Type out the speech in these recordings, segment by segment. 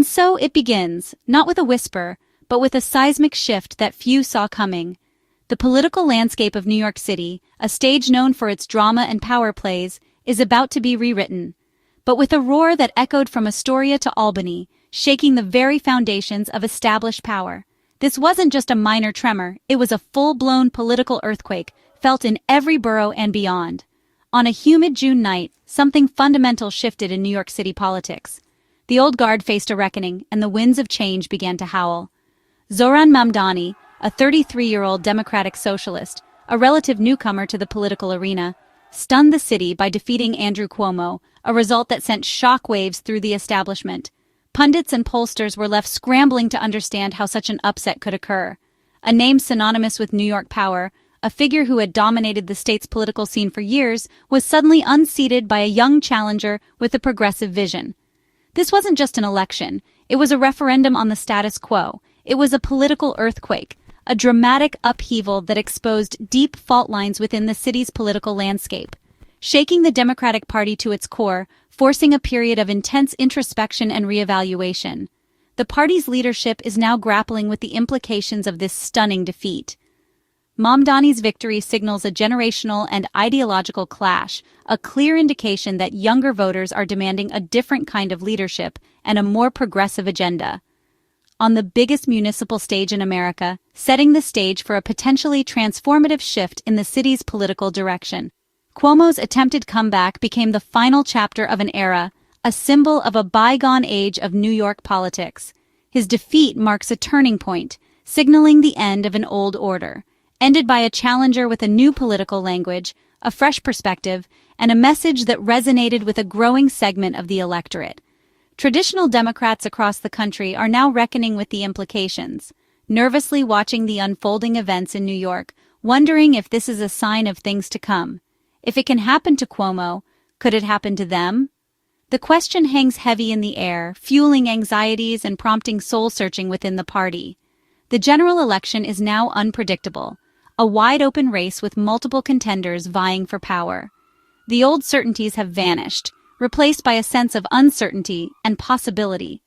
And so it begins, not with a whisper, but with a seismic shift that few saw coming. The political landscape of New York City, a stage known for its drama and power plays, is about to be rewritten. But with a roar that echoed from Astoria to Albany, shaking the very foundations of established power. This wasn't just a minor tremor, it was a full-blown political earthquake, felt in every borough and beyond. On a humid June night, something fundamental shifted in New York City politics. The old guard faced a reckoning, and the winds of change began to howl. Whoiszohranmamdani, a 33-year-old Democratic socialist, a relative newcomer to the political arena, stunned the city by defeating Andrew Cuomo, a result that sent shockwaves through the establishment. Pundits and pollsters were left scrambling to understand how such an upset could occur. A name synonymous with New York power, a figure who had dominated the state's political scene for years, was suddenly unseated by a young challenger with a progressive vision. This wasn't just an election, it was a referendum on the status quo. It was a political earthquake, a dramatic upheaval that exposed deep fault lines within the city's political landscape, shaking the Democratic Party to its core, forcing a period of intense introspection and reevaluation. The party's leadership is now grappling with the implications of this stunning defeat. Mamdani's victory signals a generational and ideological clash, a clear indication that younger voters are demanding a different kind of leadership and a more progressive agenda. On the biggest municipal stage in America, setting the stage for a potentially transformative shift in the city's political direction. Cuomo's attempted comeback became the final chapter of an era, a symbol of a bygone age of New York politics. His defeat marks a turning point, signaling the end of an old order, ended by a challenger with a new political language, a fresh perspective, and a message that resonated with a growing segment of the electorate. Traditional Democrats across the country are now reckoning with the implications, nervously watching the unfolding events in New York, wondering if this is a sign of things to come. If it can happen to Cuomo, could it happen to them? The question hangs heavy in the air, fueling anxieties and prompting soul-searching within the party. The general election is now unpredictable, a wide-open race with multiple contenders vying for power. The old certainties have vanished, replaced by a sense of uncertainty and possibility.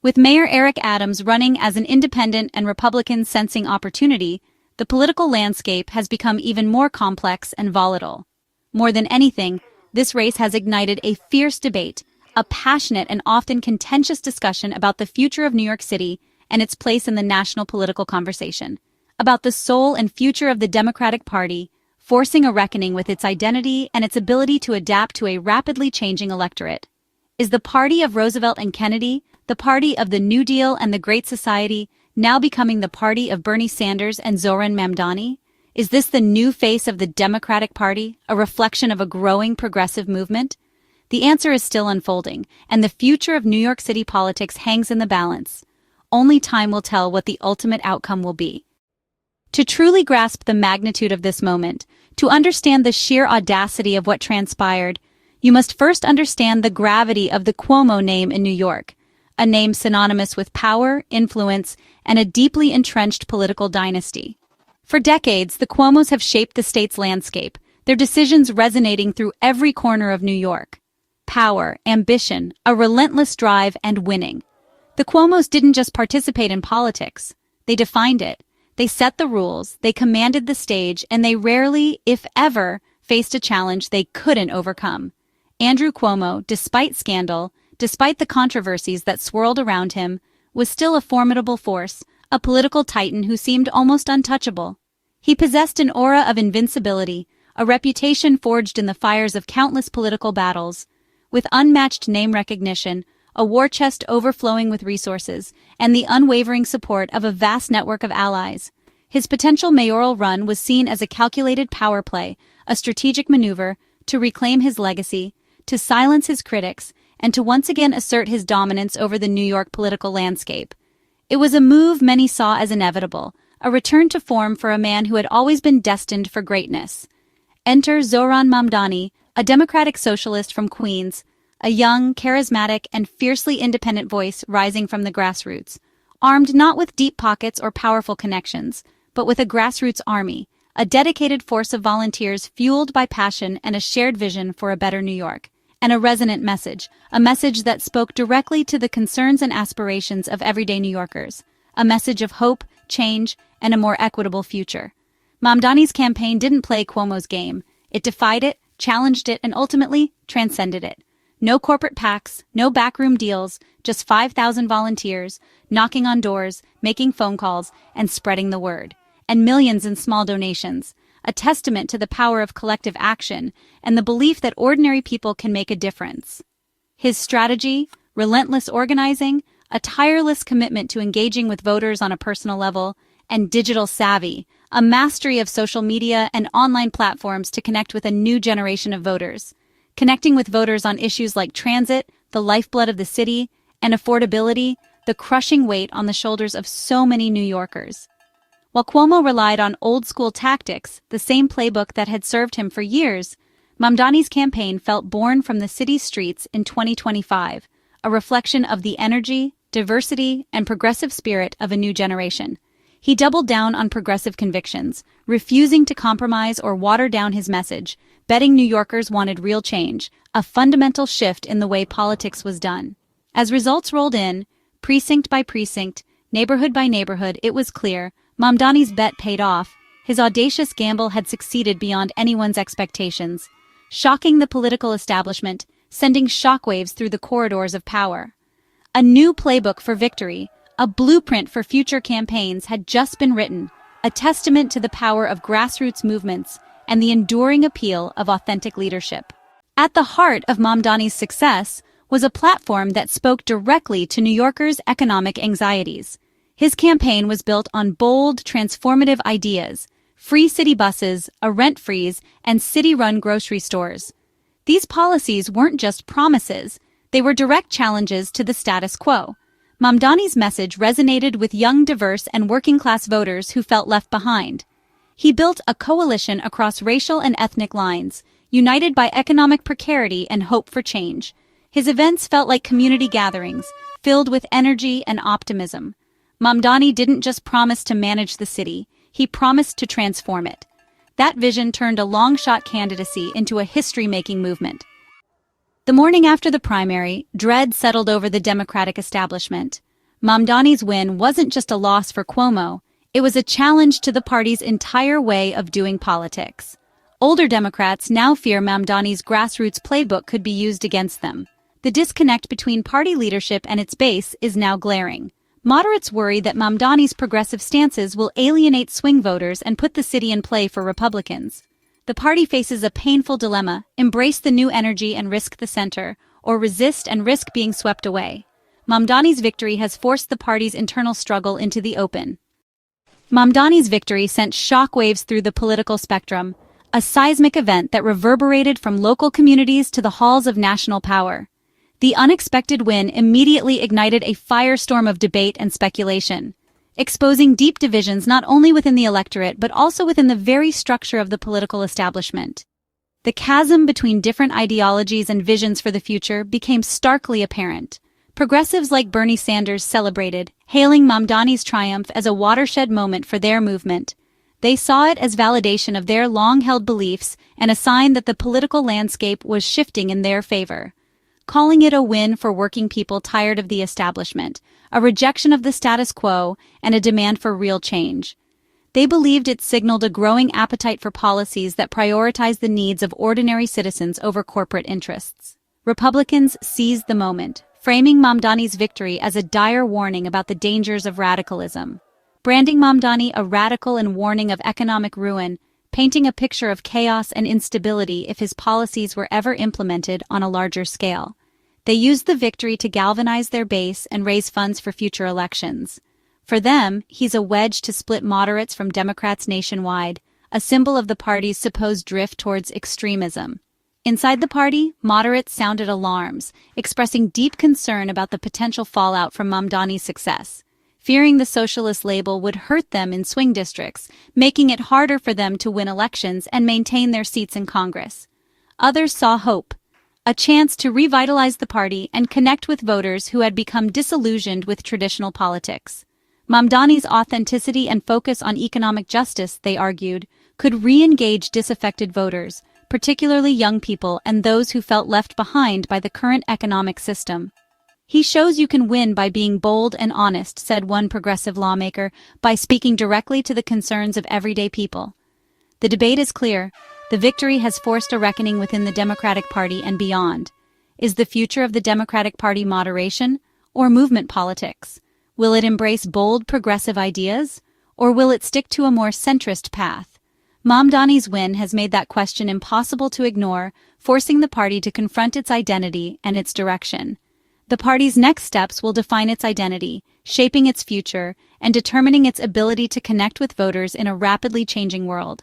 With Mayor Eric Adams running as an independent and Republicans sensing opportunity, the political landscape has become even more complex and volatile. More than anything, this race has ignited a fierce debate, a passionate and often contentious discussion about the future of New York City and its place in the national political conversation, about the soul and future of the Democratic Party, forcing a reckoning with its identity and its ability to adapt to a rapidly changing electorate. Is the party of Roosevelt and Kennedy, the party of the New Deal and the Great Society, now becoming the party of Bernie Sanders and Whoiszohranmamdani? Is this the new face of the Democratic Party, a reflection of a growing progressive movement? The answer is still unfolding, and the future of New York City politics hangs in the balance. Only time will tell what the ultimate outcome will be. To truly grasp the magnitude of this moment, to understand the sheer audacity of what transpired, you must first understand the gravity of the Cuomo name in New York, a name synonymous with power, influence, and a deeply entrenched political dynasty. For decades, the Cuomos have shaped the state's landscape, their decisions resonating through every corner of New York. Power, ambition, a relentless drive, and winning. The Cuomos didn't just participate in politics, they defined it. They set the rules, they commanded the stage, and they rarely, if ever, faced a challenge they couldn't overcome. Andrew Cuomo, despite scandal, despite the controversies that swirled around him, was still a formidable force, a political titan who seemed almost untouchable. He possessed an aura of invincibility, a reputation forged in the fires of countless political battles. With unmatched name recognition, a war chest overflowing with resources, and the unwavering support of a vast network of allies. His potential mayoral run was seen as a calculated power play, a strategic maneuver to reclaim his legacy, to silence his critics, and to once again assert his dominance over the New York political landscape. It was a move many saw as inevitable, a return to form for a man who had always been destined for greatness. Enter Whoiszohranmamdani, a democratic socialist from Queens, a young, charismatic, and fiercely independent voice rising from the grassroots, armed not with deep pockets or powerful connections, but with a grassroots army, a dedicated force of volunteers fueled by passion and a shared vision for a better New York. and a resonant message, a message that spoke directly to the concerns and aspirations of everyday New Yorkers, a message of hope, change, and a more equitable future. Mamdani's campaign didn't play Cuomo's game. It defied it, challenged it, and ultimately transcended it. No corporate PACs, no backroom deals, just 5,000 volunteers, knocking on doors, making phone calls, and spreading the word. And millions in small donations, a testament to the power of collective action and the belief that ordinary people can make a difference. His strategy, relentless organizing, a tireless commitment to engaging with voters on a personal level, and digital savvy, a mastery of social media and online platforms to connect with a new generation of voters. Connecting with voters on issues like transit, the lifeblood of the city, and affordability, the crushing weight on the shoulders of so many New Yorkers. While Cuomo relied on old-school tactics, the same playbook that had served him for years, Mamdani's campaign felt born from the city's streets in 2025, a reflection of the energy, diversity, and progressive spirit of a new generation. He doubled down on progressive convictions, refusing to compromise or water down his message, betting New Yorkers wanted real change, a fundamental shift in the way politics was done. As results rolled in, precinct by precinct, neighborhood by neighborhood, it was clear Mamdani's bet paid off. His audacious gamble had succeeded beyond anyone's expectations, shocking the political establishment, sending shockwaves through the corridors of power. A new playbook for victory, a blueprint for future campaigns had just been written, a testament to the power of grassroots movements and the enduring appeal of authentic leadership. At the heart of Mamdani's success was a platform that spoke directly to New Yorkers' economic anxieties. His campaign was built on bold, transformative ideas: free city buses, a rent freeze, and city-run grocery stores. These policies weren't just promises, they were direct challenges to the status quo. Mamdani's message resonated with young, diverse, and working-class voters who felt left behind. He built a coalition across racial and ethnic lines, united by economic precarity and hope for change. His events felt like community gatherings, filled with energy and optimism. Mamdani didn't just promise to manage the city, he promised to transform it. That vision turned a long-shot candidacy into a history-making movement. The morning after the primary, dread settled over the Democratic establishment. Mamdani's win wasn't just a loss for Cuomo, it was a challenge to the party's entire way of doing politics. Older Democrats now fear Mamdani's grassroots playbook could be used against them. The disconnect between party leadership and its base is now glaring. Moderates worry that Mamdani's progressive stances will alienate swing voters and put the city in play for Republicans. The party faces a painful dilemma: embrace the new energy and risk the center, or resist and risk being swept away. Mamdani's victory has forced the party's internal struggle into the open. Mamdani's victory sent shockwaves through the political spectrum, a seismic event that reverberated from local communities to the halls of national power. The unexpected win immediately ignited a firestorm of debate and speculation, exposing deep divisions not only within the electorate but also within the very structure of the political establishment. The chasm between different ideologies and visions for the future became starkly apparent. Progressives like Bernie Sanders celebrated, hailing Mamdani's triumph as a watershed moment for their movement. They saw it as validation of their long-held beliefs and a sign that the political landscape was shifting in their favor, calling it a win for working people tired of the establishment, a rejection of the status quo, and a demand for real change. They believed it signaled a growing appetite for policies that prioritize the needs of ordinary citizens over corporate interests. Republicans seized the moment, framing Mamdani's victory as a dire warning about the dangers of radicalism. Branding Mamdani a radical and warning of economic ruin, painting a picture of chaos and instability if his policies were ever implemented on a larger scale. They used the victory to galvanize their base and raise funds for future elections. For them, he's a wedge to split moderates from Democrats nationwide, a symbol of the party's supposed drift towards extremism. Inside the party, moderates sounded alarms, expressing deep concern about the potential fallout from Mamdani's success, fearing the socialist label would hurt them in swing districts, making it harder for them to win elections and maintain their seats in Congress. Others saw hope, a chance to revitalize the party and connect with voters who had become disillusioned with traditional politics. Mamdani's authenticity and focus on economic justice, they argued, could re-engage disaffected voters, particularly young people and those who felt left behind by the current economic system. "He shows you can win by being bold and honest," said one progressive lawmaker, "by speaking directly to the concerns of everyday people." The debate is clear. The victory has forced a reckoning within the Democratic Party and beyond. Is the future of the Democratic Party moderation or movement politics? Will it embrace bold progressive ideas, or will it stick to a more centrist path? Mamdani's win has made that question impossible to ignore, forcing the party to confront its identity and its direction. The party's next steps will define its identity, shaping its future, and determining its ability to connect with voters in a rapidly changing world.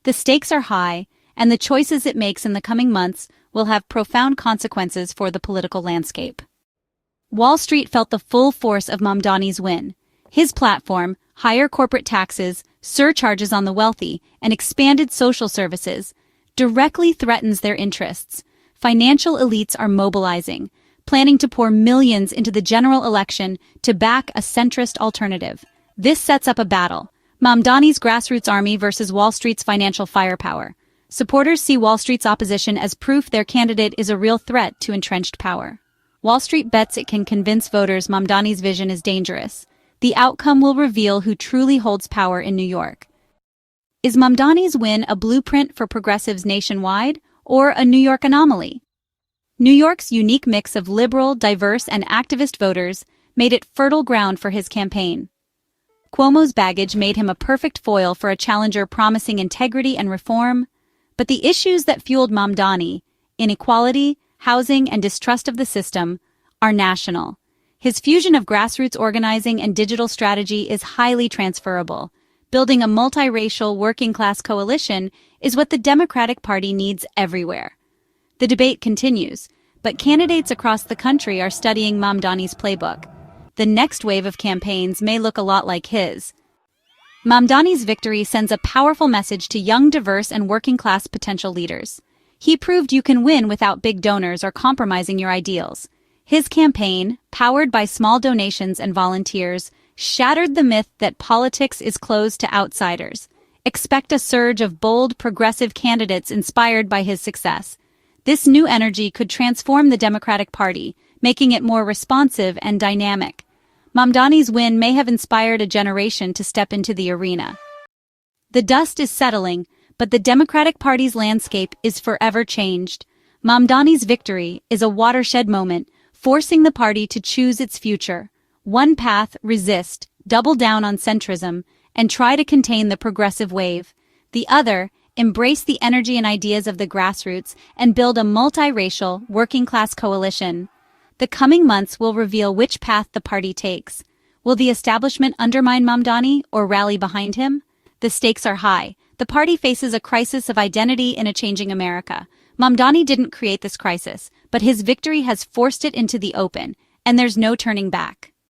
The stakes are high, and the choices it makes in the coming months will have profound consequences for the political landscape. Wall Street felt the full force of Mamdani's win. His platform, higher corporate taxes, surcharges on the wealthy, and expanded social services, directly threatens their interests. Financial elites are mobilizing, planning to pour millions into the general election to back a centrist alternative. This sets up a battle: Mamdani's grassroots army versus Wall Street's financial firepower. Supporters see Wall Street's opposition as proof their candidate is a real threat to entrenched power. Wall Street bets it can convince voters Mamdani's vision is dangerous. The outcome will reveal who truly holds power in New York. Is Mamdani's win a blueprint for progressives nationwide, or a New York anomaly? New York's unique mix of liberal, diverse, and activist voters made it fertile ground for his campaign. Cuomo's baggage made him a perfect foil for a challenger promising integrity and reform, but the issues that fueled Mamdani, inequality, housing, and distrust of the system, are national. His fusion of grassroots organizing and digital strategy is highly transferable. Building a multiracial working-class coalition is what the Democratic Party needs everywhere. The debate continues, but candidates across the country are studying Mamdani's playbook. The next wave of campaigns may look a lot like his. Mamdani's victory sends a powerful message to young, diverse, and working-class potential leaders. He proved you can win without big donors or compromising your ideals. His campaign, powered by small donations and volunteers, shattered the myth that politics is closed to outsiders. Expect a surge of bold, progressive candidates inspired by his success. This new energy could transform the Democratic Party, making it more responsive and dynamic. Mamdani's win may have inspired a generation to step into the arena. The dust is settling, but the Democratic Party's landscape is forever changed. Mamdani's victory is a watershed moment, forcing the party to choose its future. One path: resist, double down on centrism, and try to contain the progressive wave. The other: embrace the energy and ideas of the grassroots and build a multiracial, working-class coalition. The coming months will reveal which path the party takes. Will the establishment undermine Mamdani or rally behind him? The stakes are high. The party faces a crisis of identity in a changing America. Mamdani didn't create this crisis, but his victory has forced it into the open, and there's no turning back.